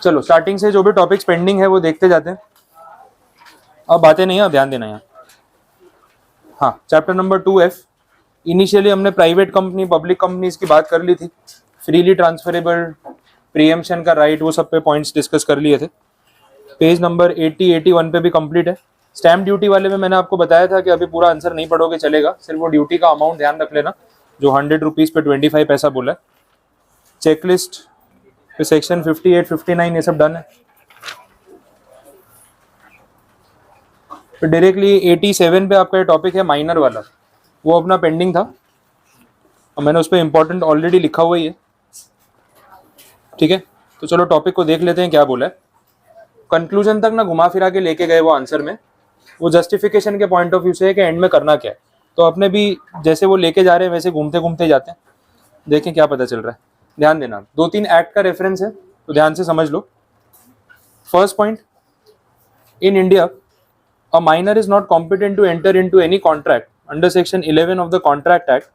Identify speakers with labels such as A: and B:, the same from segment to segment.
A: चलो स्टार्टिंग से जो भी टॉपिक्स पेंडिंग है वो देखते जाते हैं। अब बातें नहीं है, ध्यान देना यहाँ। हाँ, चैप्टर नंबर 2F। इनिशियली हमने प्राइवेट कंपनी पब्लिक कंपनीज की बात कर ली थी, फ्रीली ट्रांसफरेबल, प्रीएम्पशन का राइट, वो सब पे पॉइंट्स डिस्कस कर लिए थे। पेज नंबर 80-81 पे भी कंप्लीट है। स्टैम्प ड्यूटी वाले में मैंने आपको बताया था कि अभी पूरा आंसर नहीं पढ़ोगे चलेगा, सिर्फ वो ड्यूटी का अमाउंट ध्यान रख लेना जो 100 रुपीज़ पे 25 पैसा बोला है। चेकलिस्ट पे सेक्शन 58-59 ये सब डन है। तो डायरेक्टली 87 पे आपका ये टॉपिक है माइनर वाला, वो अपना पेंडिंग था और मैंने उस पर इंपॉर्टेंट ऑलरेडी लिखा हुआ ही है। ठीक है, तो चलो टॉपिक को देख लेते हैं क्या बोला है। कंक्लूजन तक ना घुमा फिरा के लेके गए वो आंसर में, वो जस्टिफिकेशन के पॉइंट ऑफ व्यू से है कि एंड में करना क्या है। तो अपने भी जैसे वो लेके जा रहे हैं वैसे घूमते घूमते जाते हैं, देखें क्या पता चल रहा है। ध्यान देना, 2-3 एक्ट का रेफरेंस है तो ध्यान से समझ लो। First point, in India a minor is not competent to enter into any contract under section 11 of the Contract Act.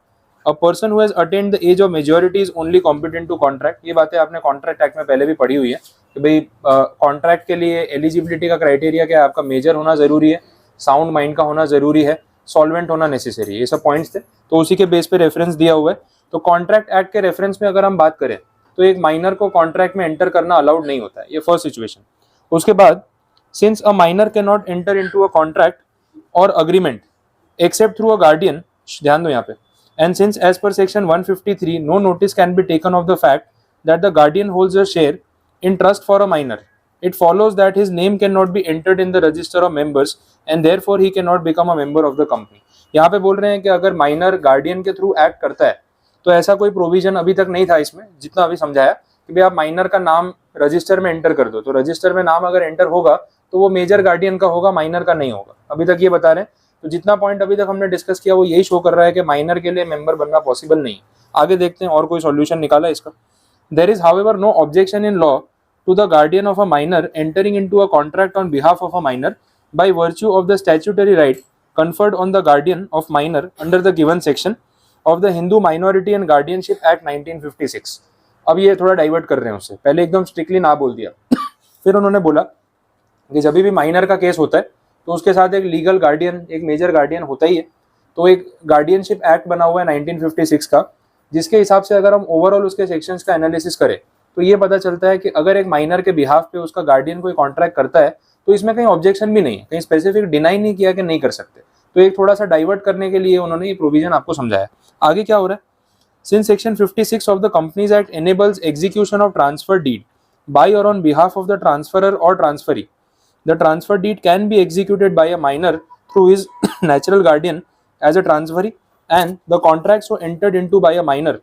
A: A person who has attained the age of majority is only competent to contract. ये बातें आपने contract act में पहले भी पढ़ी हुई है कि भाई कॉन्ट्रैक्ट के लिए एलिजिबिलिटी का क्राइटेरिया क्या है, आपका मेजर होना जरूरी है, साउंड माइंड का होना जरूरी है, सॉल्वेंट होना नेसेसरी है, ये सब पॉइंट्स थे। तो उसी के बेस पे रेफरेंस दिया हुआ है। तो कॉन्ट्रैक्ट एक्ट के रेफरेंस में अगर हम बात करें तो एक माइनर को कॉन्ट्रैक्ट में एंटर करना अलाउड नहीं होता है, ये फर्स्ट सिचुएशन। उसके बाद, since a minor cannot enter into a contract or agreement except through a guardian, ध्यान दो यहाँ पे, and since as per section 153 no notice can be taken of the fact that the guardian holds a share in trust for a minor, it follows that his name cannot be entered in the register of members and therefore he cannot become a member of the company. यहाँ पे बोल रहे हैं कि अगर minor guardian के through act करता है तो ऐसा कोई प्रोविजन अभी तक नहीं था इसमें, जितना अभी समझाया कि भाई आप माइनर का नाम रजिस्टर में एंटर कर दो, तो रजिस्टर में नाम अगर एंटर होगा तो वो मेजर गार्डियन का होगा, माइनर का नहीं होगा। अभी तक ये बता रहे हैं। तो जितना पॉइंट अभी तक हमने डिस्कस किया वो यही शो कर रहा है कि माइनर के लिए मेंबर बनना पॉसिबल नहीं। आगे देखते हैं और कोई सॉल्यूशन निकाला इसका। There is however no objection in law to the guardian of a minor entering into a contract on behalf of a minor by virtue of the statutory right conferred on the guardian of minor under the given section of the Hindu Minority and Guardianship Act 1956। अब ये थोड़ा divert कर रहे हैं उससे, पहले एकदम strictly ना बोल दिया। फिर उन्होंने बोला कि जब भी माइनर का केस होता है तो उसके साथ एक लीगल गार्डियन, एक मेजर गार्डियन होता ही है। तो एक गार्डियनशिप एक्ट बना हुआ है 1956 का, जिसके हिसाब से अगर हम ओवरऑल उसके सेक्शंस का एनालिसिस करें तो ये पता चलता है कि अगर एक माइनर के बिहाफ पे उसका गार्डियन कोई कॉन्ट्रैक्ट करता है तो इसमें कहीं ऑब्जेक्शन भी नहीं है, कहीं स्पेसिफिक डिनाई नहीं किया कि नहीं कर सकते। तो एक थोड़ा सा डाइवर्ट करने के लिए उन्होंने ये प्रोविजन आपको समझाया। आगे क्या हो रहा है, since section 56 of the companies act enables execution of transfer deed by or on behalf of the transferor or transferee, the transfer deed can be executed by a minor through his natural guardian as a transferee, and the contract so entered into by a minor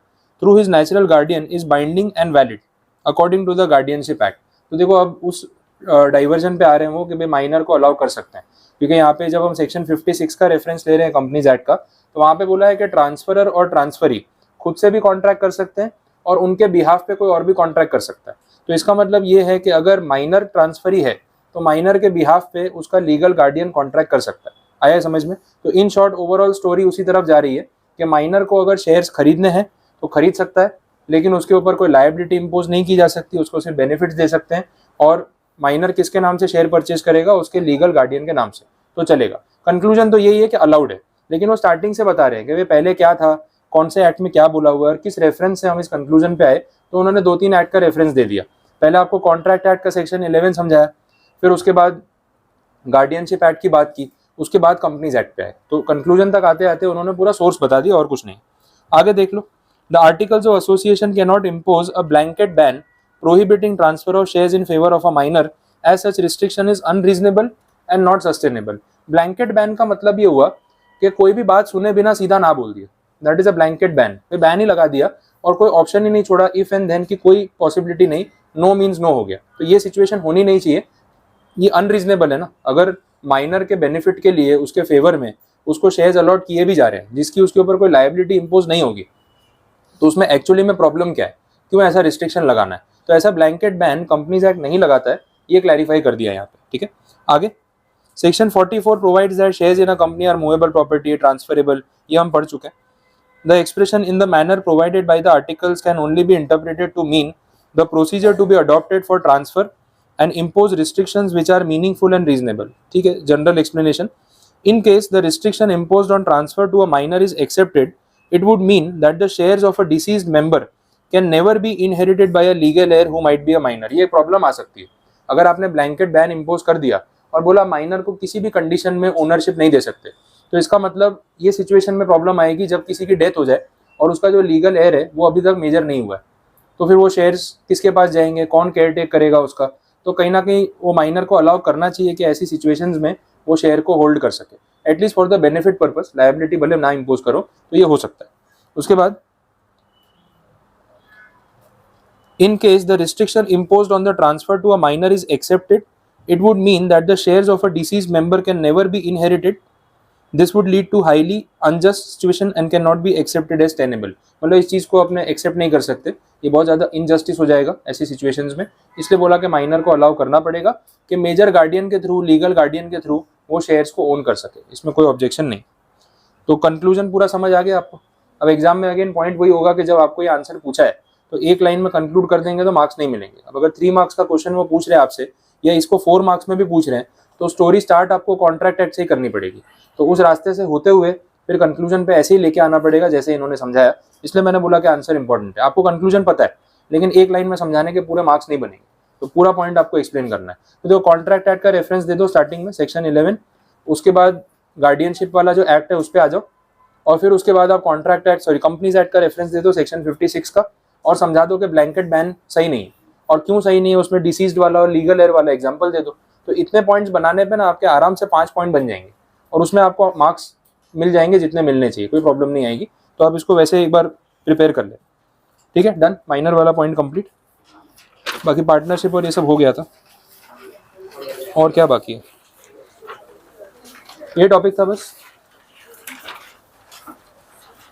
A: through his natural guardian is binding and valid according to the guardianship act। तो देखो अब उस diversion पे आ रहे हैं वो कि भाई माइनर को अलाउ कर सकते हैं, क्योंकि यहाँ पे जब हम सेक्शन 56 का रेफरेंस ले रहे हैं कंपनीज एक्ट का, तो वहाँ पे बोला है कि ट्रांसफरर और ट्रांसफरी खुद से भी कॉन्ट्रैक्ट कर सकते हैं और उनके बिहाफ पे कोई और भी कॉन्ट्रैक्ट कर सकता है। तो इसका मतलब ये है कि अगर माइनर ट्रांसफरी है तो माइनर के बिहाफ पे उसका लीगल गार्डियन कॉन्ट्रैक्ट कर सकता है। आया समझ में? तो इन शॉर्ट ओवरऑल स्टोरी उसी तरफ जा रही है कि माइनर को अगर शेयर्स खरीदने हैं तो खरीद सकता है, लेकिन उसके ऊपर कोई लायबिलिटी इंपोज नहीं की जा सकती, उसको सिर्फ बेनिफिट्स दे सकते हैं। और माइनर किसके नाम से शेयर परचेज करेगा? उसके लीगल गार्डियन के नाम से, तो चलेगा। कंक्लूजन तो यही है कि अलाउड है, लेकिन वो स्टार्टिंग से बता रहे हैं कि वे पहले क्या था, कौन से एक्ट में क्या बोला हुआ है और किस रेफरेंस से हम इस कंक्लूजन पे आए। तो उन्होंने 2-3 एक्ट का रेफरेंस दे दिया। पहले आपको कॉन्ट्रैक्ट एक्ट का सेक्शन 11 समझाया, फिर उसके बाद गार्डियनशिप एक्ट की बात की, उसके बाद कंपनीज एक्ट पे आए। तो कंक्लूजन तक आते आते उन्होंने पूरा सोर्स बता दिया और कुछ नहीं। आगे देख लो, the articles of association can not impose a blanket ban prohibiting transfer of shares in favour of a minor as such restriction is unreasonable and not sustainable. Blanket ban का मतलब ये हुआ कि कोई भी बात सुने बिना सीधा ना बोल दिया, that is a blanket ban. Ban ही लगा दिया और कोई ऑप्शन ही नहीं छोड़ा, इफ एंड देन की कोई पॉसिबिलिटी नहीं, नो मीन्स नो हो गया। तो ये सिचुएशन होनी नहीं चाहिए, ये अनरीजनेबल है ना। अगर माइनर के बेनिफिट के लिए उसके फेवर में उसको शेयर्स अलॉट किए भी जा रहे हैं जिसकी उसके ऊपर कोई लायबिलिटी इंपोज नहीं होगी, तो उसमें एक्चुअली में प्रॉब्लम क्या है, क्यों ऐसा रिस्ट्रिक्शन लगाना है। तो ऐसा ब्लैंकेट बैन कंपनीज एक्ट नहीं लगाता है, ये क्लैरिफाई कर दिया यहाँ पे। ठीक है, आगे section 44 provides that shares in a company are movable property, transferable, ये हम पढ़ चुके हैं। The expression in the manner provided by the articles can only be interpreted to mean the procedure to be adopted for transfer and impose restrictions which are meaningful and reasonable. ठीक है, general explanation. In case the restriction imposed on transfer to a minor is accepted, it would mean that the shares of a deceased member can never be inherited by a legal heir who might be a minor। ये problem आ सकती है अगर आपने blanket ban impose कर दिया और बोला minor को किसी भी कंडीशन में ओनरशिप नहीं दे सकते, तो इसका मतलब ये सिचुएशन में प्रॉब्लम आएगी जब किसी की डेथ हो जाए और उसका जो लीगल हेयर है वो अभी तक मेजर नहीं हुआ है, तो फिर वो शेयर्स किसके पास जाएंगे, कौन केयर टेक करेगा उसका। तो कहीं ना कहीं वो माइनर को अलाउ करना चाहिए कि ऐसी सिचुएशंस में वो शेयर को होल्ड कर सके, at least for the benefit purpose. Liability भले ना इम्पोज करो तो ये हो सकता है। उसके बाद in case the restriction imposed on the transfer to a minor is accepted, it would mean that the shares of a deceased member can never be inherited. This would lead to highly unjust situation and can not be accepted as tenable. मतलब इस चीज़ को अपने accept नहीं कर सकते, ये बहुत ज़्यादा इनजस्टिस हो जाएगा ऐसी सिचुएशंस में। इसलिए बोला कि माइनर को अलाउ करना पड़ेगा कि मेजर गार्डियन के थ्रू, लीगल गार्डियन के थ्रू वो शेयर्स को ओन कर सके, इसमें कोई ऑब्जेक्शन नहीं। तो कंक्लूजन पूरा समझ आ गया आपको। अब एग्जाम में अगेन पॉइंट वही होगा कि जब आपको ये आंसर पूछा है तो एक लाइन में कंक्लूड कर देंगे तो मार्क्स नहीं मिलेंगे। अब अगर 3 मार्क्स का क्वेश्चन वो पूछ रहे हैं आपसे या इसको 4 मार्क्स में भी पूछ रहे हैं तो स्टोरी स्टार्ट आपको कॉन्ट्रैक्ट एक्ट से ही करनी पड़ेगी। तो उस रास्ते से होते हुए फिर कंक्लूजन पे ऐसे ही लेके आना पड़ेगा जैसे इन्होंने समझाया। इसलिए मैंने बोला कि आंसर इंपॉर्टेंट है। आपको कंक्लूजन पता है लेकिन एक लाइन में समझाने के पूरे मार्क्स नहीं बनेंगे, तो पूरा पॉइंट आपको एक्सप्लेन करना है। तो देखो कॉन्ट्रैक्ट एक्ट का रेफरेंस दे दो स्टार्टिंग में, सेक्शन 11। उसके बाद गार्डियनशिप वाला जो एक्ट है उस पर आ जाओ और फिर उसके बाद आप कॉन्ट्रैक्ट एक्ट कंपनीज एक्ट का रेफरेंस दे दो सेक्शन 56 का, और समझा दो कि ब्लैंकेट बैन सही नहीं है और क्यों सही नहीं है, उसमें डिसीज्ड वाला और लीगल एयर वाला एग्जांपल दे दो। तो इतने पॉइंट्स बनाने पे ना आपके आराम से 5 पॉइंट बन जाएंगे और उसमें आपको मार्क्स मिल जाएंगे जितने मिलने चाहिए, कोई प्रॉब्लम नहीं आएगी। तो आप इसको वैसे एक बार प्रिपेयर कर लें। ठीक है, डन। माइनर वाला पॉइंट कंप्लीट। बाकी पार्टनरशिप और ये सब हो गया था। और क्या बाकी है, ये टॉपिक था बस।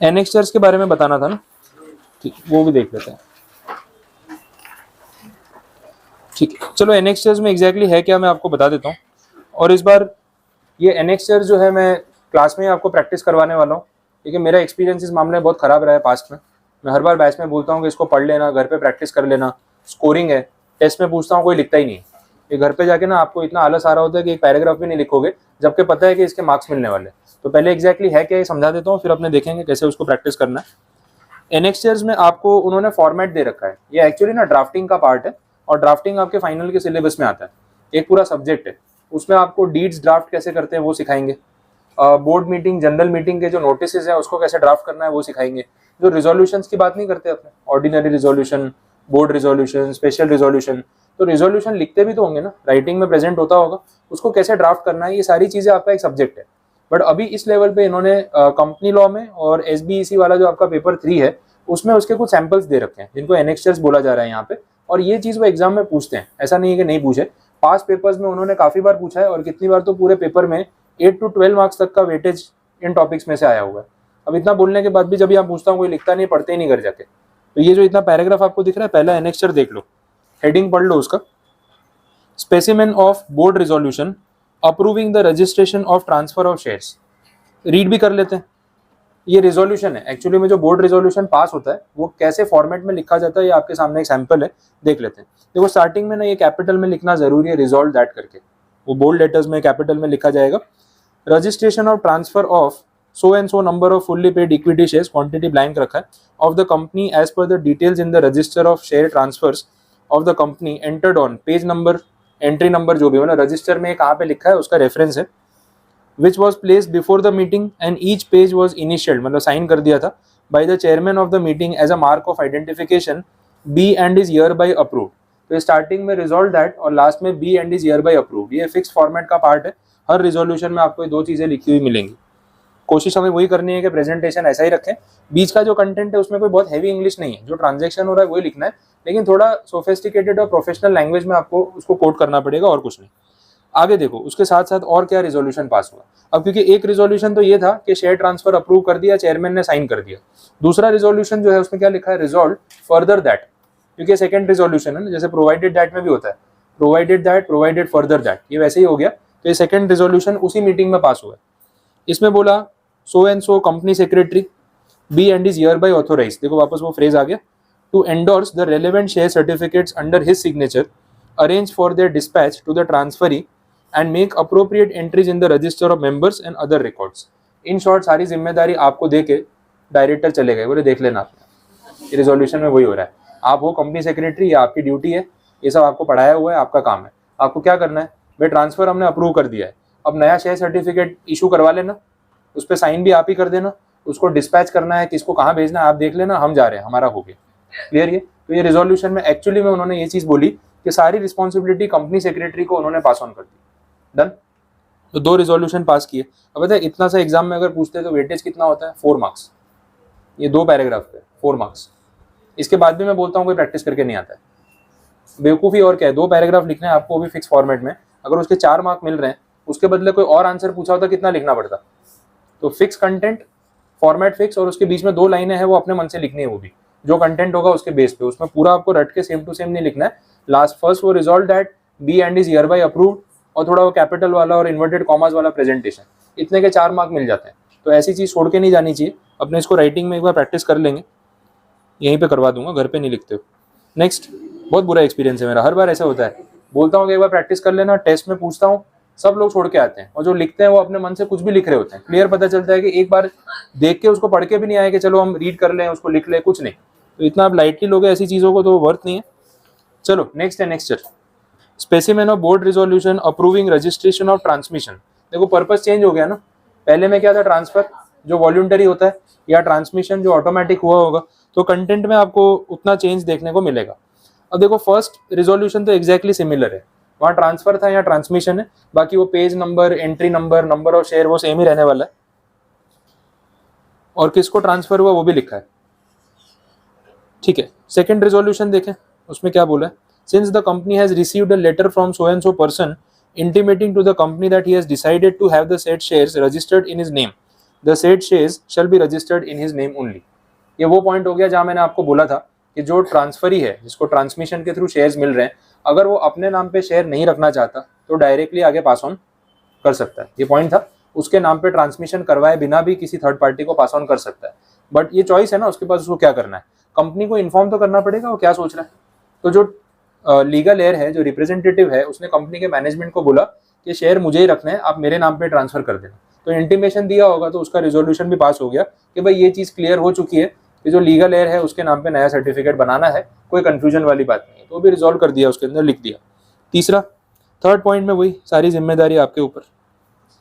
A: एनेक्स्चर्स के बारे में बताना था ना, ठीक, वो भी देख लेते हैं। ठीक है, चलो एनेक्स्चर्स में एग्जैक्टली है क्या मैं आपको बता देता हूँ। और इस बार ये एनेक्स्चर जो है मैं क्लास में ही आपको प्रैक्टिस करवाने वाला हूँ, क्योंकि मेरा एक्सपीरियंस इस मामले में बहुत ख़राब रहा है पास्ट में। मैं हर बार बैच में बोलता हूँ कि इसको पढ़ लेना, घर पे प्रैक्टिस कर लेना, स्कोरिंग है। टेस्ट में पूछता हूँ कोई लिखता ही नहीं है। ये घर पे जाके ना आपको इतना आलस आ रहा होता है कि एक पैराग्राफ भी नहीं लिखोगे जबकि पता है कि इसके मार्क्स मिलने वाले। तो पहले एग्जैक्टली है क्या ये समझा देता हूँ, फिर अपने देखेंगे कैसे उसको प्रैक्टिस करना है। एनेक्स्चर्स में आपको उन्होंने फॉर्मेट दे रखा है। ये एक्चुअली ना ड्राफ्टिंग का पार्ट है और ड्राफ्टिंग आपके फाइनल के सिलेबस में आता है, एक पूरा सब्जेक्ट है। उसमें आपको डीड्स ड्राफ्ट कैसे करते हैं वो सिखाएंगे, बोर्ड मीटिंग, जनरल मीटिंग के जो नोटिस हैं उसको कैसे ड्राफ्ट करना है वो सिखाएंगे। जो रिजोल्यूशंस की बात नहीं करते अपने, ordinary resolution, board resolution, special resolution, तो रिजोल्यूशन लिखते भी तो होंगे ना, राइटिंग में प्रेजेंट होता होगा, उसको कैसे ड्राफ्ट करना है, ये सारी चीज़ें आपका एक सब्जेक्ट है। बट अभी इस लेवल पे इन्होंने कंपनी लॉ में और SBEC वाला जो आपका पेपर 3 है उसमें उसके कुछ सैंपल्स दे रखे हैं जिनको एनेक्स्चर्स बोला जा रहा है यहाँ पे। और ये चीज़ वो एग्जाम में पूछते हैं, ऐसा नहीं है कि नहीं पूछे। पास पेपर्स में उन्होंने काफ़ी बार पूछा है और कितनी बार तो पूरे पेपर में 8 to 12 मार्क्स तक का वेटेज इन टॉपिक्स में से आया हुआ है। अब इतना बोलने के बाद भी जब यहाँ पूछता हूँ कोई लिखता नहीं, पढ़ते ही नहीं घर जाके। तो ये जो इतना पैराग्राफ आपको दिख रहा है, पहला एनेक्स्चर देख लो, हेडिंग पढ़ लो उसका, specimen of board resolution approving the registration of transfer of shares. Read भी कर लेते हैं। ये रिजोल्यूशन है एक्चुअली में, जो बोर्ड रिजोल्यूशन पास होता है वो कैसे फॉर्मेट में लिखा जाता है, ये आपके सामने एक सैंपल है, देख लेते हैं। देखो स्टार्टिंग में ना ये कैपिटल में लिखना जरूरी है, रिजॉल्व दैट करके, वो बोल्ड लेटर्स में कैपिटल में लिखा जाएगा। Registration of transfer of so and so number of fully paid equity shares, quantity blank रखा है, of the company as per the details in the register of share transfers of the company entered on page number, entry number जो भी हो ना register में कहाँ पे लिखा है उसका रेफरेंस है, which was placed before the meeting and each page was initialed, मतलब साइन कर दिया था, by the chairman of the meeting as a mark of identification, B and is hereby approved। तो स्टार्टिंग में रिजॉल्व दैट और last में B and is hereby approved, ये fix format का पार्ट है। हर रिजोल्यूशन में आपको ये 2 चीज़ें लिखी हुई मिलेंगी। कोशिश हमें वही करनी है कि प्रेजेंटेशन ऐसा ही रखें। बीच का जो कंटेंट है उसमें कोई बहुत हैवी इंग्लिश नहीं है, जो ट्रांजेक्शन हो रहा है वही लिखना है, लेकिन थोड़ा सोफिस्टिकेटेड और प्रोफेशनल लैंग्वेज में आपको उसको कोट करना पड़ेगा और कुछ नहीं। आगे देखो उसके साथ साथ और क्या रिजोल्यूशन पास हुआ। अब क्योंकि एक रिजोल्यूशन तो ये था कि शेयर ट्रांसफर अप्रूव कर दिया, चेयरमैन ने साइन कर दिया। दूसरा रिजोल्यूशन जो है उसमें क्या लिखा है, रिजॉल्व फर्दर दैट, क्योंकि सेकंड रिजोल्यूशन है ना, जैसे प्रोवाइडेड दैट में भी होता है, provided that, provided further that, ये वैसे ही हो गया। तो ये सेकंड रिजोल्यूशन उसी मीटिंग में पास हुआ है। इसमें बोला so and so company secretary be and is hereby authorise, देखो वापस वो फ्रेज आ गया, to endorse the relevant share certificates under his signature, arrange for their dispatch to the transferee and make appropriate entries in the register of members and other records. In short, सारी जिम्मेदारी आपको देके director चले गए, बोले देख लेना आपने। रिजोल्यूशन में वही हो रहा है, आप हो कंपनी सेक्रेटरी, ये आपकी ड्यूटी है, ये सब आपको पढ़ाया हुआ है, आपका काम है। आपको क्या करना है भाई, ट्रांसफर हमने अप्रूव कर दिया है, अब नया शेयर सर्टिफिकेट इशू करवा लेना, उस पर साइन भी आप ही कर देना, उसको डिस्पैच करना है, किसको कहाँ भेजना है आप देख लेना, हम जा रहे हैं, हमारा हो गया। क्लियर ये? तो ये रिजोल्यूशन में एक्चुअली में उन्होंने ये चीज बोली कि सारी रिस्पॉन्सिबिलिटी कंपनी सेक्रेटरी को उन्होंने पास ऑन कर दी। डन। तो 2 रिजोल्यूशन पास किए। अब बताए इतना सा एग्जाम में अगर पूछते हैं तो वेटेज कितना होता है? 4 मार्क्स। ये 2 पैराग्राफ पे 4 मार्क्स। इसके बाद भी मैं बोलता हूँ कोई प्रैक्टिस करके नहीं आता है, बेवकूफ़ी और क्या है। 2 पैराग्राफ लिखने हैं आपको, भी फिक्स फॉर्मेट में, अगर उसके 4 मार्क मिल रहे हैं, उसके बदले कोई और आंसर पूछा होता कितना लिखना पड़ता। तो फिक्स कंटेंट, फॉर्मेट फिक्स, और उसके बीच में 2 लाइनें हैं वो अपने मन से लिखनी है, वो भी जो कंटेंट होगा उसके बेस पे, उसमें पूरा आपको रट के सेम टू सेम नहीं लिखना है। लास्ट फर्स्ट वो resolve that be and is hereby approved, और थोड़ा वो कैपिटल वाला और इन्वर्टेड कॉमास वाला प्रेजेंटेशन, इतने के 4 मार्क मिल जाते हैं। तो ऐसी चीज़ छोड़ के नहीं जानी चाहिए। अपने इसको राइटिंग में एक बार प्रैक्टिस कर लेंगे, यहीं पे करवा दूंगा, घर पे नहीं लिखते हो। नेक्स्ट, बहुत बुरा एक्सपीरियंस है मेरा, हर बार ऐसा होता है, बोलता हूँ कि एक बार प्रैक्टिस कर लेना, टेस्ट में पूछता हूँ, सब लोग छोड़ के आते हैं, और जो लिखते हैं वो अपने मन से कुछ भी लिख रहे होते हैं। क्लियर पता चलता है कि एक बार देख के उसको पढ़ के भी नहीं आए कि चलो हम रीड कर लें, उसको लिख लें, कुछ नहीं। तो इतना आप लाइटली लोगे ऐसी चीज़ों को तो वर्थ नहीं है। चलो नेक्स्ट है, next specimen of board resolution approving registration of transmission. देखो पर्पस चेंज हो गया ना, पहले में क्या था, ट्रांसफर जो वॉल्यूंटरी होता है, या ट्रांसमिशन जो ऑटोमेटिक हुआ होगा। तो कंटेंट में आपको उतना चेंज देखने को मिलेगा। अब देखो फर्स्ट रिजोल्यूशन तो एग्जैक्टली सिमिलर है, वहाँ ट्रांसफर था, यहाँ ट्रांसमिशन है, बाकी वो page number, entry number, number of share वो सेम ही रहने वाला है, और किसको ट्रांसफर हुआ वो भी लिखा है। ठीक है, सेकंड रिजोल्यूशन देखें, उसमें क्या बोला है, since the company has received a letter from so and so person intimating to the company that he has decided to have the said shares registered in his name, the said shares shall be registered in his name only। ये वो point हो गया जहां मैंने आपको बोला था कि जो ट्रांसफरी है, जिसको ट्रांसमिशन के थ्रू शेयर्स मिल रहे हैं, अगर वो अपने नाम पे शेयर नहीं रखना चाहता तो डायरेक्टली आगे पास ऑन कर सकता है। ये पॉइंट था, उसके नाम पे ट्रांसमिशन करवाए बिना भी किसी थर्ड पार्टी को पास ऑन कर सकता है। बट ये चॉइस है ना उसके पास, उसको क्या करना है, कंपनी को इन्फॉर्म तो करना पड़ेगा वो क्या सोच रहा है। तो जो लीगल एयर है, जो रिप्रेजेंटेटिव है, उसने कंपनी के मैनेजमेंट को बोला कि शेयर मुझे ही रखने हैं, आप मेरे नाम पे ट्रांसफर कर देना। तो इंटीमेशन दिया होगा, तो उसका रिजोल्यूशन भी पास हो गया कि भाई ये चीज़ क्लियर हो चुकी है कि जो लीगल एयर है उसके नाम पे नया सर्टिफिकेट बनाना है, कोई कंफ्यूजन वाली बात नहीं है। तो भी रिजॉल्व कर दिया, उसके अंदर लिख दिया। तीसरा, थर्ड पॉइंट में वही सारी जिम्मेदारी आपके ऊपर,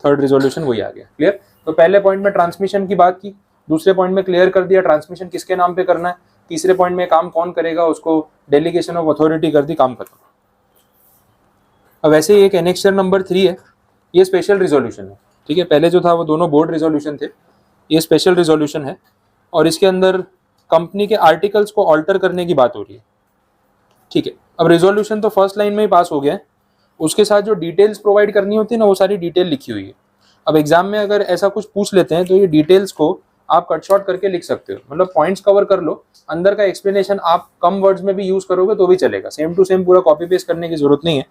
A: थर्ड रिजोल्यूशन वही आ गया। क्लियर? तो पहले पॉइंट में ट्रांसमिशन की बात की, दूसरे पॉइंट में क्लियर कर दिया ट्रांसमिशन किसके नाम पे करना है, तीसरे पॉइंट में काम कौन करेगा, उसको डेलीगेशन ऑफ अथॉरिटी कर दी, काम खत्म। अब वैसे ही एक एनेक्सर नंबर 3 है, ये स्पेशल रिजोल्यूशन है। ठीक है, पहले जो था वो दोनों बोर्ड रिजोल्यूशन थे, ये स्पेशल रिजोल्यूशन है, और इसके अंदर कंपनी के आर्टिकल्स को ऑल्टर करने की बात हो रही है। ठीक है, अब रिजोल्यूशन तो फर्स्ट लाइन में ही पास हो गया है, उसके साथ जो डिटेल्स प्रोवाइड करनी होती है ना, वो सारी डिटेल लिखी हुई है। अब एग्जाम में अगर ऐसा कुछ पूछ लेते हैं तो ये डिटेल्स को आप कट शॉर्ट करके लिख सकते हो, मतलब पॉइंट्स कवर कर लो, अंदर का एक्सप्लेनेशन आप कम वर्ड्स में भी यूज करोगे तो भी चलेगा, सेम टू सेम पूरा कॉपी पेस्ट करने की जरूरत नहीं है,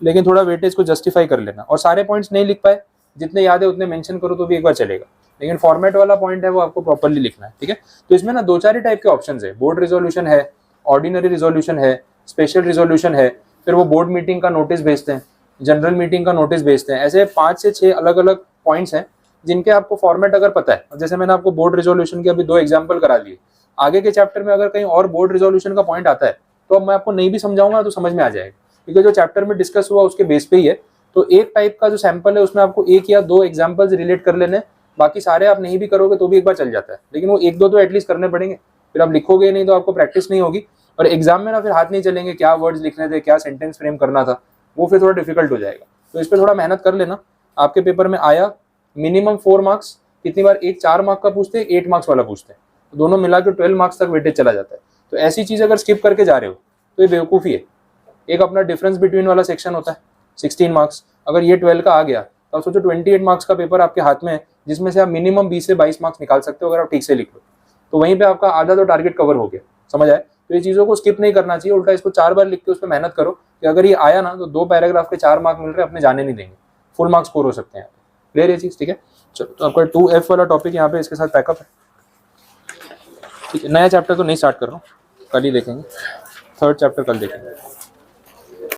A: लेकिन थोड़ा वेटेज को जस्टिफाई कर लेना। और सारे पॉइंट्स नहीं लिख पाए, जितने याद है उतने मेंशन करो तो भी एक बार चलेगा, लेकिन फॉर्मेट वाला पॉइंट है वो आपको प्रॉपर्ली लिखना है। ठीक है, तो इसमें ना 2-4 ही टाइप के ऑप्शन है, बोर्ड रिजोल्यूशन है, ऑर्डिनरी रिजोल्यूशन है, स्पेशल रिजोल्यूशन है, फिर वो बोर्ड मीटिंग का नोटिस भेजते हैं, जनरल मीटिंग का नोटिस भेजते हैं। ऐसे 5 से 6 अलग अलग पॉइंट्स हैं जिनके आपको फॉर्मेट अगर पता है, जैसे मैंने आपको बोर्ड रिजोल्यूशन के अभी 2 एग्जांपल करा दिए, आगे के चैप्टर में अगर कहीं और बोर्ड रिजोल्यूशन का पॉइंट आता है तो अब मैं आपको नहीं भी समझाऊंगा तो समझ में आ जाएगा, क्योंकि जो चैप्टर में डिस्कस हुआ उसके बेस पे ही है। तो एक टाइप का जो सैंपल है उसमें आपको 1 या 2 एग्जाम्पल्स रिलेट कर लेने, बाकी सारे आप नहीं भी करोगे तो भी एक बार चल जाता है, लेकिन वो 1-2 तो एटलीस्ट करने पड़ेंगे, फिर आप लिखोगे नहीं तो आपको प्रैक्टिस नहीं होगी, और एग्जाम में ना फिर हाथ नहीं चलेंगे क्या वर्ड्स लिखने थे, क्या सेंटेंस फ्रेम करना था, वो फिर थोड़ा डिफिकल्ट हो जाएगा। तो इस पर थोड़ा मेहनत कर लेना। आपके पेपर में आया मिनिमम 4 मार्क्स, कितनी बार एक 4 मार्क का पूछते हैं, 8 मार्क्स वाला पूछते हैं, तो दोनों मिला के 12 मार्क्स तक वेटेज चला जाता है। तो ऐसी चीज अगर स्किप करके जा रहे हो तो ये बेवकूफ़ी है। एक अपना डिफरेंस बिटवीन वाला सेक्शन होता है 16 मार्क्स, अगर ये 12 का आ गया तो सोचो 28 मार्क्स का पेपर आपके हाथ में है, जिसमें से आप मिनिमम 20 से 22 मार्क्स निकाल सकते हो अगर आप ठीक से लिख लो, तो वहीं पे आपका आधा तो टारगेट कवर हो गया। समझ आए? तो ये चीज़ों को स्किप नहीं करना चाहिए, उल्टा इसको 4 बार लिख के उस पर मेहनत करो कि अगर ये आया ना तो 2 पैराग्राफ के 4 मार्क मिल रहे हैं, अपने जाने नहीं देंगे, फुल मार्क्स स्कोर हो सकते हैं। क्लियर ये चीज़? ठीक है, चलो तो आपका 2F वाला टॉपिक यहाँ पे इसके साथ पैकअप है। ठीक है, नया चैप्टर तो नहीं स्टार्ट कर रहा हूँ, कल ही देखेंगे, थर्ड चैप्टर कल देखेंगे।